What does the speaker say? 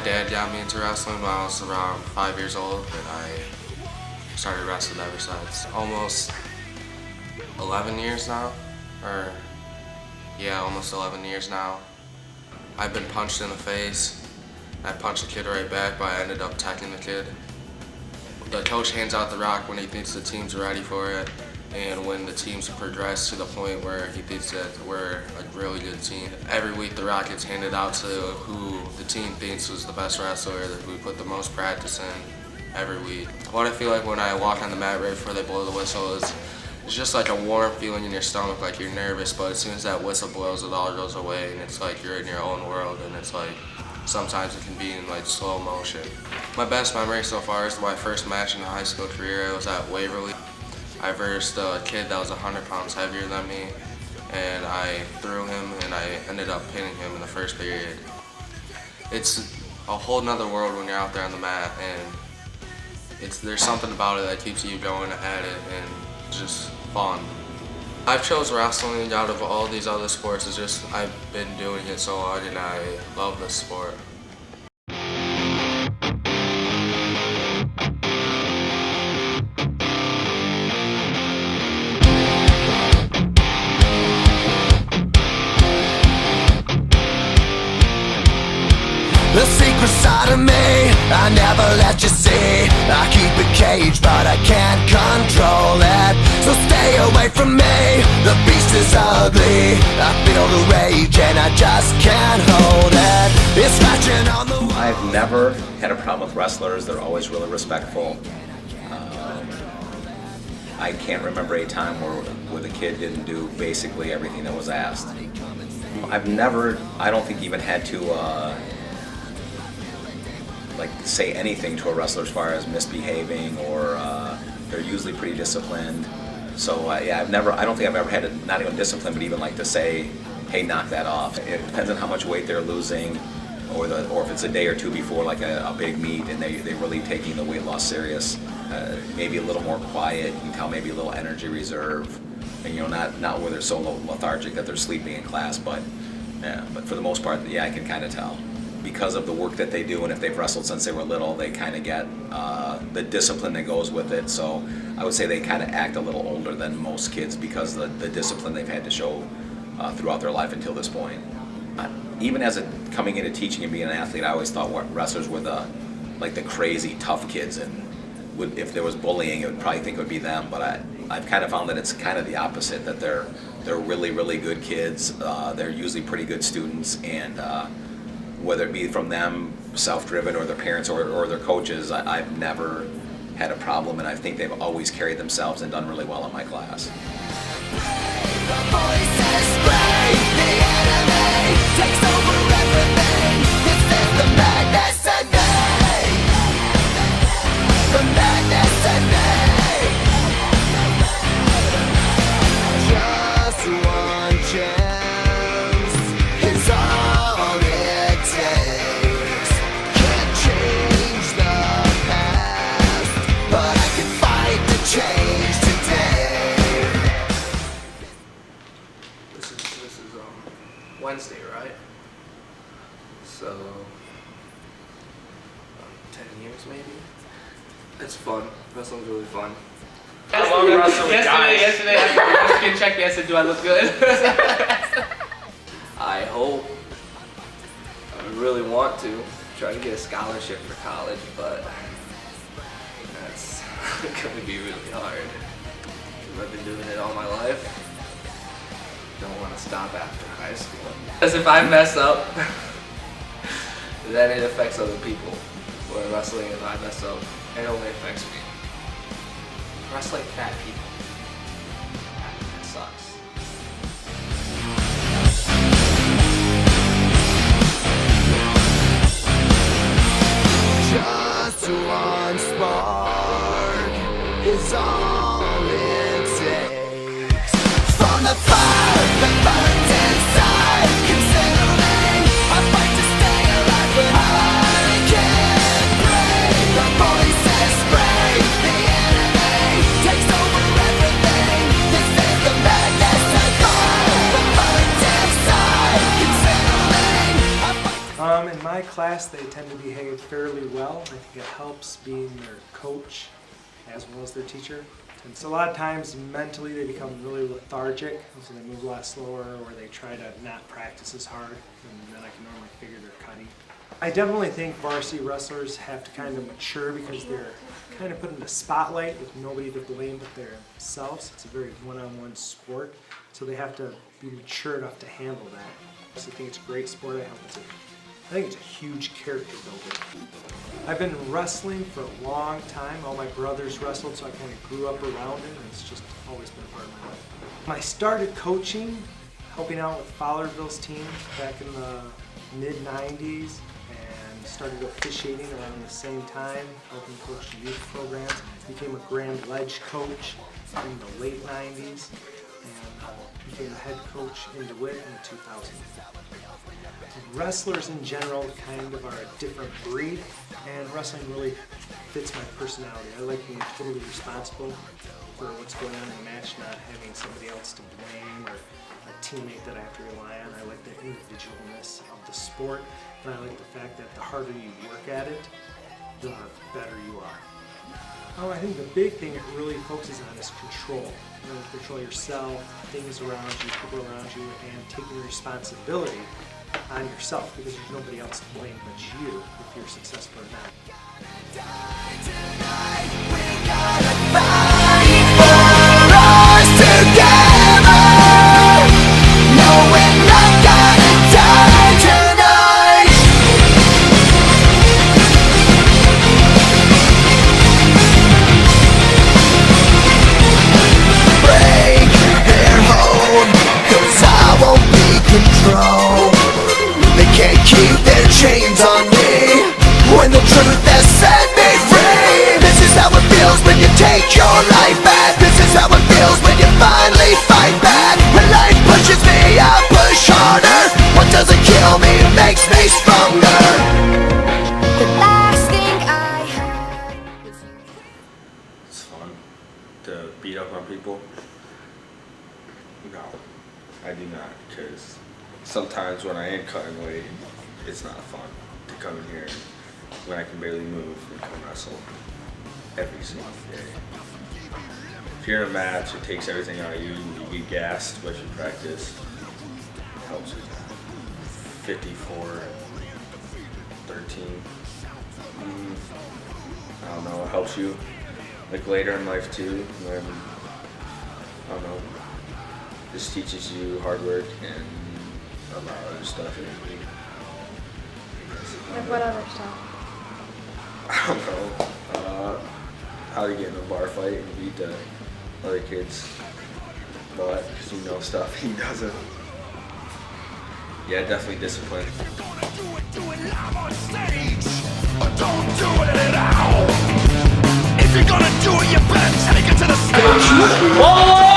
dad got me into wrestling when I was around 5 years old, and I started wrestling ever since. Almost 11 years now, or yeah, almost 11 years now. I've been punched in the face. I punched the kid right back, but I ended up attacking the kid. The coach hands out the rock when he thinks the team's ready for it, and when the team's progressed to the point where he thinks that we're a really good team. Every week the rock gets handed out to who the team thinks was the best wrestler, that we put the most practice in every week. What I feel like when I walk on the mat right before they blow the whistle is it's just like a warm feeling in your stomach, like you're nervous, but as soon as that whistle blows, it all goes away, and it's like you're in your own world, and it's like sometimes it can be in like slow motion. My best memory so far is my first match in the high school career. I was at Waverly. I versed a kid that was 100 pounds heavier than me, and I threw him, and I ended up pinning him in the first period. It's a whole nother world when you're out there on the mat, and there's something about it that keeps you going at it and just fun. I've chose wrestling out of all these other sports. It's just I've been doing it so long, and I love this sport. The secret side of me, I never let you see. I keep it caged, but I can't control it. So stay away from me, the beast is ugly. I feel the rage and I just can't hold it. It's scratching on the wall. I've never had a problem with wrestlers. They're always really respectful. I can't remember a time where the kid didn't do basically everything that was asked. I've never, I don't think, even had to like say anything to a wrestler as far as misbehaving, or they're usually pretty disciplined. So yeah, I don't think I've ever had to, not even discipline, but even like to say, hey, knock that off. It depends on how much weight they're losing, or if it's a day or two before like a big meet and they're really taking the weight loss serious. Maybe a little more quiet, you can tell maybe a little energy reserve, and not where they're so lethargic that they're sleeping in class, but yeah, but for the most part, yeah, I can kind of tell. Because of the work that they do, and if they've wrestled since they were little, they kind of get the discipline that goes with it. So I would say they kind of act a little older than most kids because of the discipline they've had to show throughout their life until this point. Even as coming into teaching and being an athlete, I always thought wrestlers were the crazy tough kids, and if there was bullying, it would probably think it would be them. But I've kind of found that it's kind of the opposite, that they're really, really good kids. They're usually pretty good students, and whether it be from them, self-driven, or their parents or their coaches, I've never had a problem, and I think they've always carried themselves and done really well in my class. Wednesday, right? So 10 years maybe. It's fun. Wrestling's really fun. Yesterday after the skin check, they said, "Do I look good?" I hope. I really want to try to get a scholarship for college, but that's gonna be really hard. Because I've been doing it all my life. Don't want to stop after high school. Because if I mess up, then it affects other people. Where wrestling, if I mess up, it only affects me. Wrestling fat people. That sucks. Just one spark is all it takes. From the fire that burns inside, considering I fight to stay alive, but I can't break. The voices spray, the enemy takes over. my class, they tend to behave fairly well. I think it helps being their coach as well as their teacher. And so a lot of times mentally they become really lethargic, and so they move a lot slower, or they try to not practice as hard, and then I can normally figure they're cutting. I definitely think varsity wrestlers have to kind of mature because they're kind of put in the spotlight with nobody to blame but themselves. It's a very one-on-one sport, so they have to be mature enough to handle that. So I think it's a great sport. I think it's a huge character builder. I've been wrestling for a long time. All my brothers wrestled, so I kind of grew up around it, and it's just always been a part of my life. I started coaching, helping out with Fowlerville's team back in the mid-90s, and started officiating around the same time, helping coach youth programs. Became a Grand Ledge coach in the late 90s, and became the head coach in DeWitt in 2000. Wrestlers in general kind of are a different breed, and wrestling really fits my personality. I like being totally responsible for what's going on in the match, not having somebody else to blame or a teammate that I have to rely on. I like the individualness of the sport, and I like the fact that the harder you work at it, the better you are. Oh, I think the big thing it really focuses on is control. You know, control yourself, things around you, people around you, and taking responsibility on yourself, because there's nobody else to blame but you if you're successful or not. Keep their chains on me when the truth has set me free. This is how it feels when you take your life back. This is how it feels when you finally fight back. When life pushes me, I push harder. What doesn't kill me makes me stronger. The last thing I had was you. It's fun to beat up on people. No, I do not, because sometimes when I am cutting weight, it's not fun to come in here when I can barely move and come wrestle every single day. If you're in a match, it takes everything out of you. You get gassed, but you practice. It helps with that. 54, 13. I don't know, it helps you like later in life too, when, I don't know, this teaches you hard work and a lot of other stuff. Like what other stuff? I don't know, how to get in a bar fight and beat the other kid's butt because you know stuff he doesn't. Yeah, definitely discipline. Do it live on stage, or don't do it at all. If you're gonna do it, you better take it to the stage.